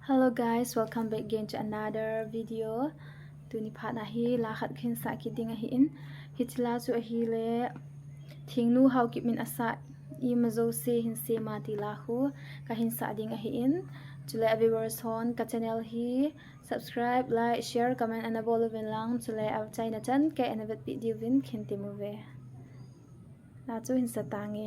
Hello guys, welcome back again to another video. Tuni phana hi la khat khin sa ki ding a hi in hitla chu a hi le thingnu how ki min asa I mazo se hin se ma ti la khu ka hin sa ding a hi in chule a viewers hon ka channel hi subscribe like share comment and abolo vin lang chule a china chan ke anavet video vin khin ti mu ve la chu hin sa tangi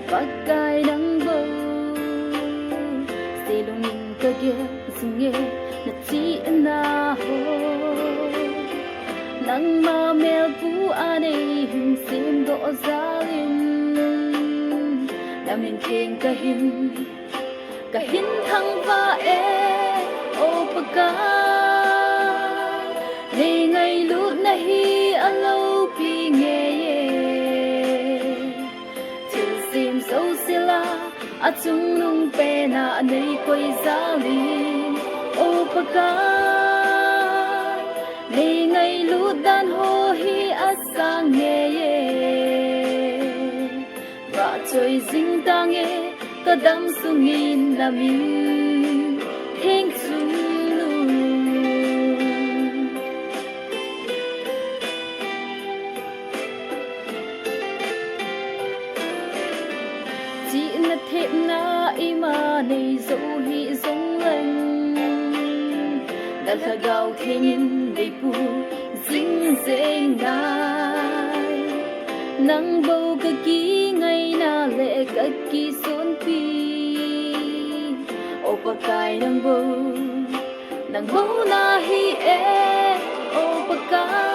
Bagay ng bow silungin kage singe na ti anaho nang mamel pu anay hinsem do zalim namin king kahin thang va o pagka ngay lut na hi alo pi nghe so sila at sunung pena anay ko'y zalim o pagka ngay ludan ho hi asang ngeye ba choy zing tange kadam sungin namin heng thêm na ima này dấu hi giống anh đã là gạo thế nhìn đầy pu dính dễ ngài nắng bầu cả ký ngày na lệ cả ký xuân pi ô pa cài nắng bầu na hi ô pa cài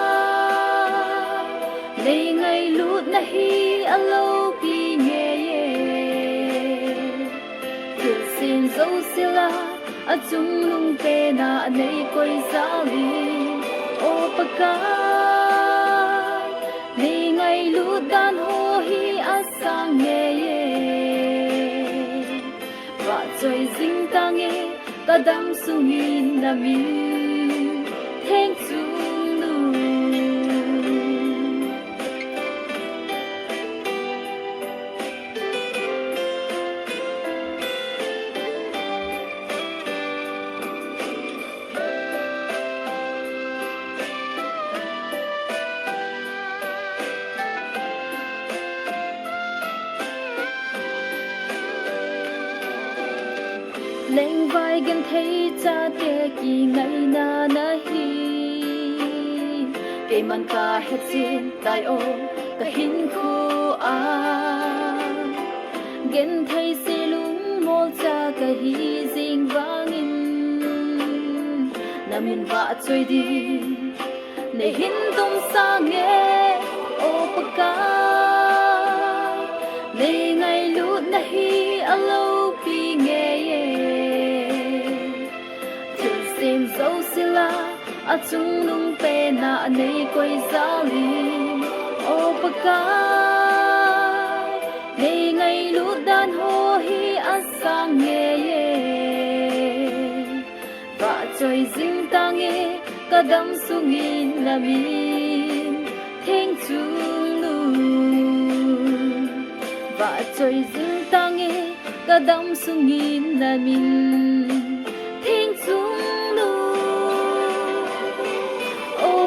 ngày lút na hi alo pi nghe xin dấu sila at chung lung pena nay ko'y zalim o pagka ngay ludan ho hi asang ngeye ba choy zing tange kadam sungin namin theng lên vai gần thấy cha tia kỳ ngày na hi cái man ca hết xin tai ô cả hin khu gần thấy xe lúng mol cha cả hi ding vangin na min va chơi đi ne hin tung sang nghe ô pagka ngày lút na hi alo pi nghe dấu sila at chung lung pena nay ko'y zalim o pagka ngay ludan ho hi asang ngeye ba choy zing tange kadam sungin namin theng ba choy zing tange kadam sungin namin theng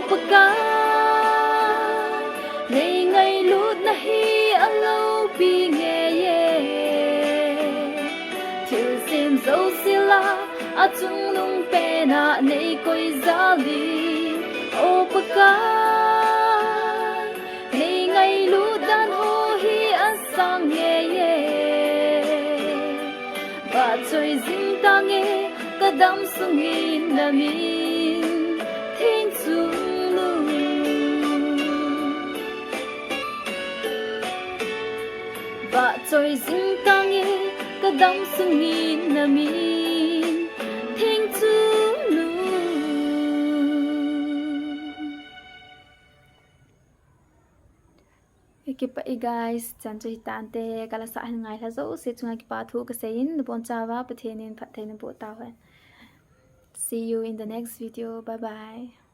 pagka ngay lút na hi alo pi nghe thiêu xem dấu sila at chung lung pena nay ko'y zalim o pagka ngay ludan ho hi asang ngeye ba choy zing tange kadam sungin namin theng ba choy zing tange kadam sungin namin theng chung keep it guys chan cho hitante kala sa ngai la zo se chunga ki pa thu ka sein bon chawa pathenin phathein bo ta see you in the next video. Bye bye.